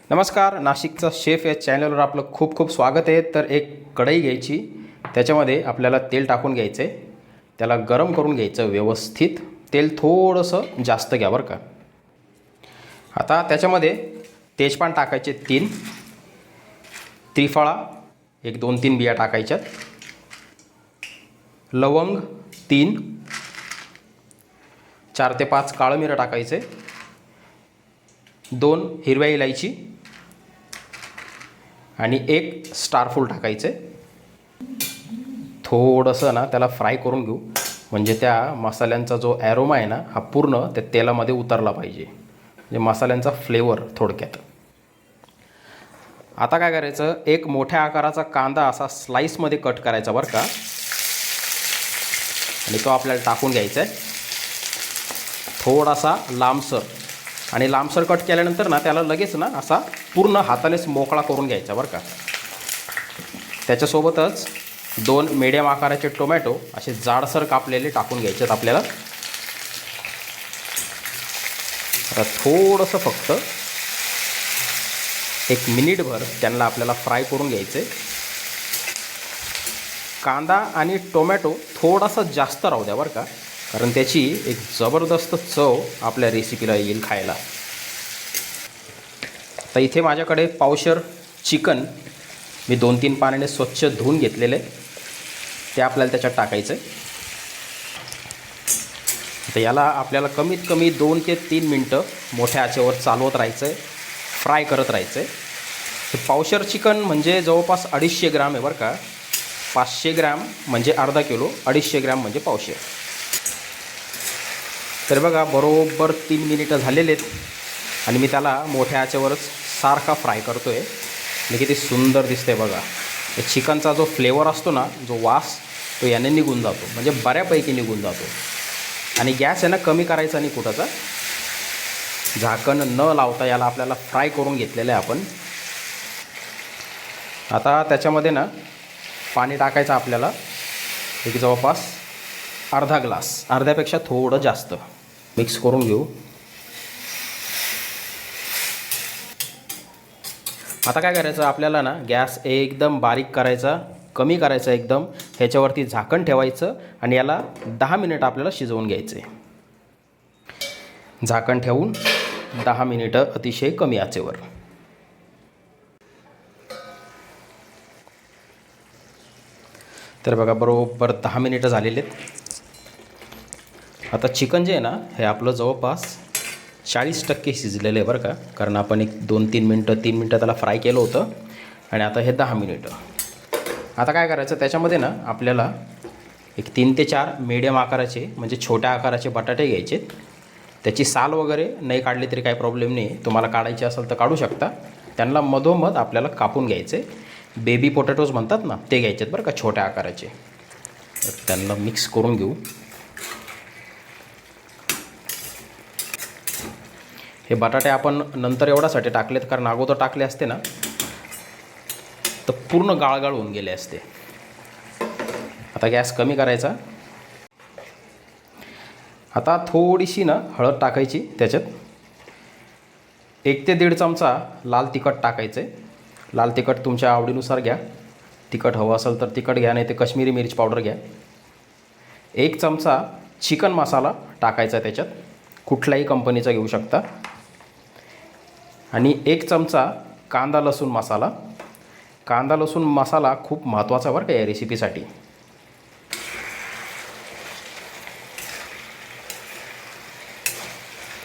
नमस्कार, नाशिकचा शेफ या चॅनलवर आपलं खूप खूप स्वागत आहे. तर एक कढई घ्यायची, त्याच्यामध्ये आपल्याला तेल टाकून घ्यायचं आहे. त्याला गरम करून घ्यायचं व्यवस्थित. तेल थोडंसं जास्त घ्या बरं का. आता त्याच्यामध्ये तेजपान टाकायचे 3, त्रिफळा एक 2-3 बिया टाकायच्यात, लवंग 3, 4 ते 5 काळं मिरं टाकायचे, 2 हिरव्या इलायची आणि 1 स्टारफूल टाकायचे. थोडंसं ना त्याला फ्राय करून घेऊ, म्हणजे त्या मसाल्यांचा जो ॲरोमा आहे ना हा पूर्ण त्या तेलामध्ये उतरला पाहिजे, म्हणजे मसाल्यांचा फ्लेवर थोडक्यात. आता काय करायचं, एक मोठ्या आकाराचा कांदा असा स्लाईसमध्ये कट करायचा बरं का, आणि तो आपल्याला टाकून घ्यायचा आहे थोडासा लांबसर. आणि लांबसर कट केल्यानंतर ना त्याला लगेच ना असा पूर्ण हातानेच मोकळा करून घ्यायचा बरं का. त्याच्यासोबतच 2 मीडियम आकाराचे टोमॅटो असे जाडसर कापलेले टाकून घ्यायचे आपल्याला. आता थोडंसं फक्त 1 मिनिटभर त्यांना आपल्याला फ्राय करून घ्यायचे. कांदा आणि टोमॅटो थोडासा जास्त राहू द्या बरं का, कारण त्याची एक जबरदस्त चव आपल्या रेसिपीला येईल खायला. तर इथे माझ्याकडे पावशर चिकन मी 2-3 पाण्याने स्वच्छ धुवून घेतलेले, ते आपल्याला त्याच्यात टाकायचं आहे. तर याला आपल्याला कमीत कमी 2 ते 3 मिनटं मोठ्या आचेवर चालवत राहायचं आहे, फ्राय करत राहायचं आहे. हे पावशर चिकन म्हणजे जवळपास 250 ग्राम आहे बरं का. 500 ग्रॅम म्हणजे अर्धा किलो, 250 ग्रॅम म्हणजे पावशेर. तर बघा बरोबर 3 मिनिटं झालेले आहेत आणि मी त्याला मोठ्या आचेवरच सारखा फ्राय करतो आहे. आणि किती सुंदर दिसते बघा. चिकनचा जो फ्लेवर असतो ना, जो वास तो याने निघून जातो, म्हणजे बऱ्यापैकी निघून जातो. आणि गॅस आहे ना कमी करायचा नाही कुठाचा. झाकण न लावता याला आपल्याला फ्राय करून घेतलेलं आहे आपण. आता त्याच्यामध्ये ना पाणी टाकायचं आपल्याला, एक जवळपास अर्धा ग्लास, अर्ध्यापेक्षा थोडं जास्त. मिक्स करून घेऊ. आता काय करायचं आपल्याला ना, गॅस एकदम बारीक करायचा, कमी करायचा एकदम. ह्याच्यावरती झाकण ठेवायचं आणि याला 10 मिनिटं आपल्याला शिजवून घ्यायचं आहे. झाकण ठेवून 10 मिनिटं अतिशय कमी आचेवर. तर बघा बरोबर 10 मिनिटं झालेले आहेत. आता चिकन जे आहे ना हे आपलं जवळपास 40% शिजलेलं आहे बरं का, कारण आपण एक 2-3 मिनटं 3 मिनटं त्याला फ्राय केलं होतं. आणि आता हे 10 मिनिटं. आता काय करायचं, त्याच्यामध्ये ना आपल्याला एक 3 ते 4 मीडियम आकाराचे म्हणजे छोट्या आकाराचे बटाटे घ्यायचे. त्याची साल वगैरे नाही काढली तरी काही प्रॉब्लेम नाही, तुम्हाला काढायची असेल तर काढू शकता. त्यांना मधोमध आपल्याला कापून घ्यायचे. बेबी पोटॅटोज म्हणतात ना ते घ्यायचे बरं का, छोट्या आकाराचे. तर त्यांना मिक्स करून घेऊ. हे बटाटे आपण नंतर एवढ्यासाठी टाकलेत कारण अगोदर टाकले असते ना तर पूर्ण गाळगाळ होऊन गेले असते. आता गॅस कमी करायचा. आता थोडीशी ना हळद टाकायची त्याच्यात. 1 ते 1.5 चमचा लाल तिखट टाकायचं आहे. लाल तिखट तुमच्या आवडीनुसार घ्या. तिखट हवं असेल तर तिखट घ्या, नाही ते कश्मीरी मिरची पावडर घ्या. 1 चमचा चिकन मसाला टाकायचा त्याच्यात, कुठल्याही कंपनीचा घेऊ शकता. आणि 1 चमचा कांदा लसूण मसाला. कांदा लसूण मसाला खूप महत्त्वाचा बरं का या रेसिपीसाठी.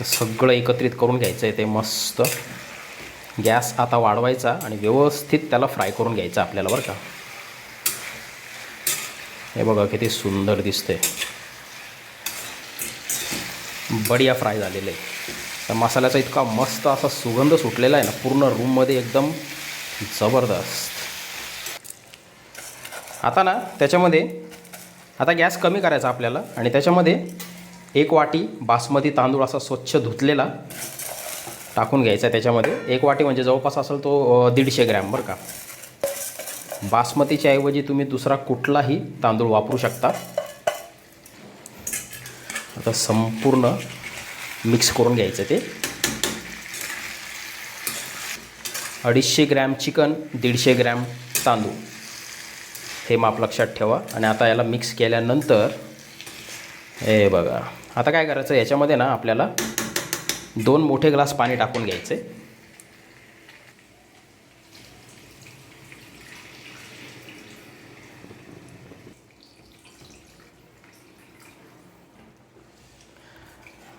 सगळं एकत्रित करून घ्यायचं आहे ते मस्त. गॅस आता वाढवायचा आणि व्यवस्थित त्याला फ्राय करून घ्यायचं आपल्याला बरं का. हे बघा किती सुंदर दिसते, बढिया फ्राय झालेलं आहे. तर मसाल्याचा इतका मस्त असा सुगंध सुटलेला आहे ना पूर्ण रूममध्ये, एकदम जबरदस्त. आता ना त्याच्यामध्ये आता गॅस कमी करायचा आपल्याला आणि त्याच्यामध्ये 1 वाटी बासमती तांदूळ असा स्वच्छ धुतलेला टाकून घ्यायचा आहे त्याच्यामध्ये. 1 वाटी म्हणजे जवळपास असेल तो 150 ग्रॅम बरं का. बासमतीच्या ऐवजी तुम्ही दुसरा कुठलाही तांदूळ वापरू शकता. आता संपूर्ण मिक्स करून घ्यायचं ते. 250 ग्रॅम चिकन, 150 ग्रॅम तांदूळ, हे माप लक्षात ठेवा. आणि आता याला मिक्स केल्यानंतर हे बघा, आता काय करायचं, याच्यामध्ये ना आपल्याला 2 मोठे ग्लास पाणी टाकून घ्यायचे.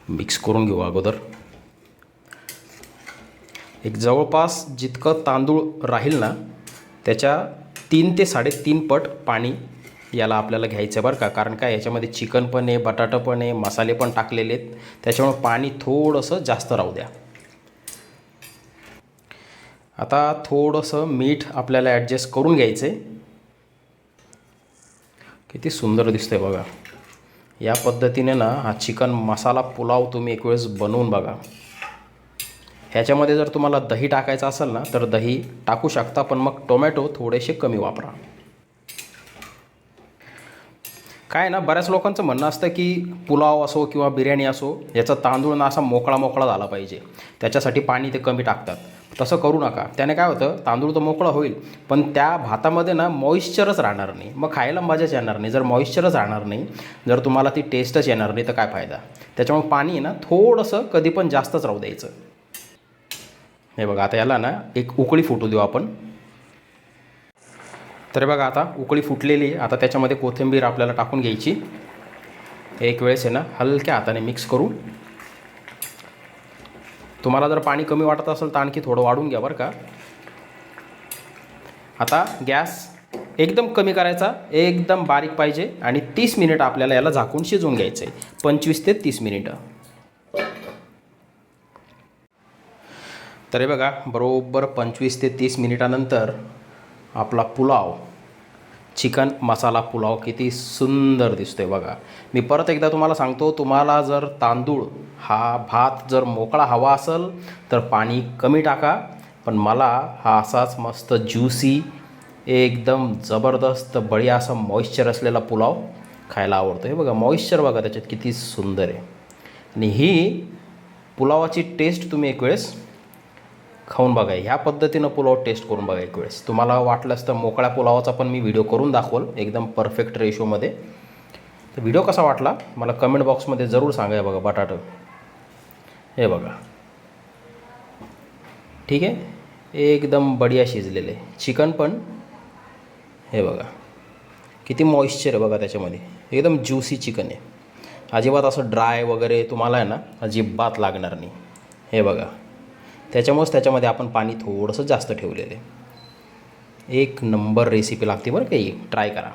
मिक्स करून घेऊ अगोदर. एक जवळपास जितकं तांदूळ राहील ना त्याच्या 3 ते 3.5 पट पाणी याला आपल्याला घ्यायचं आहे बरं का. कारण काय, याच्यामध्ये चिकन पण आहे, बटाटा पण आहे, मसाले पण टाकलेले आहेत, त्याच्यामुळे पाणी थोडंसं जास्त राहू द्या. आता थोडंसं मीठ आपल्याला ॲडजस्ट करून घ्यायचं आहे. किती सुंदर दिसतंय बघा. या पद्धतीने ना हा चिकन मसाला पुलाव तुम्ही एक वेळेस बनवून बघा. ह्याच्यामध्ये जर तुम्हाला दही टाकायचं असेल ना तर दही टाकू शकता, पण मग टोमॅटो थोडेसे कमी वापरा. काय ना, बऱ्याच लोकांचं म्हणणं असतं की पुलाव असो किंवा बिर्याणी असो, याचा तांदूळ ना असा मोकळा मोकळा झाला पाहिजे, त्याच्यासाठी पाणी ते कमी टाकतात. तसं करू नका. त्याने काय होतं, तांदूळ तर मोकळा होईल पण त्या भातामध्ये ना मॉइश्चरच राहणार नाही, मग खायला मजाच येणार नाही. जर मॉइश्चरच राहणार नाही, जर तुम्हाला ती टेस्टच येणार नाही तर काय फायदा. त्याच्यामुळे पाणी ना थोडंसं कधी पण जास्तच राहू द्यायचं. हे बघा, आता याला ना एक उकळी फुटू देऊ आपण. तर बघा, आता उकळी फुटलेली. आता त्याच्यामध्ये कोथिंबीर आपल्याला टाकून घ्यायची. एक वेळेस आहे ना हलक्या हाताने मिक्स करू. तुम्हाला जर पाणी कमी वाटत असेल तर आणखी थोडं वाढून घ्या बरं का. आता गॅस एकदम कमी करायचा, एकदम बारीक पाहिजे. आणि 30 मिनिट आपल्याला याला झाकून शिजवून घ्यायचं आहे. 25 ते 30 मिनिटं. तर हे बघा, बरोबर 25 ते 30 मिनिटानंतर आपला पुलाव, चिकन मसाला पुलाव किती सुंदर दिसतोय बघा. मी परत एकदा तुम्हाला सांगतो, तुम्हाला जर तांदूळ हा भात जर मोकळा हवा असेल तर पाणी कमी टाका. पण मला हा असाच मस्त ज्युसी, एकदम जबरदस्त बढिया असा मॉइश्चर असलेला पुलाव खायला आवडतो. हे बघा, मॉइश्चर बघा त्याच्यात किती सुंदर आहे. आणि ही पुलावाची टेस्ट तुम्ही एक वेळेस खाऊन बघा. ह्या पद्धतीनं पुलाव टेस्ट करून बघा एक वेळेस. तुम्हाला वाटलंच तर मोकळ्या पुलावाचा पण मी व्हिडिओ करून दाखवल एकदम परफेक्ट रेशोमध्ये. तर व्हिडिओ कसा वाटला मला कमेंट बॉक्समध्ये जरूर सांगा. हे बघा बटाटा, हे बघा, ठीक आहे, एकदम बढिया शिजलेले. चिकन पण हे बघा किती मॉइश्चर आहे बघा त्याच्यामध्ये, एकदम ज्युसी चिकन आहे. अजिबात असं ड्राय वगैरे तुम्हाला आहे ना अजिबात लागणार नाही. हे बघा, त्याच्यामुळेच त्याच्यामध्ये आपण पाणी थोडंसं जास्त ठेवलेलं आहे. एक नंबर रेसिपी लागते बरं का ही, ट्राय करा.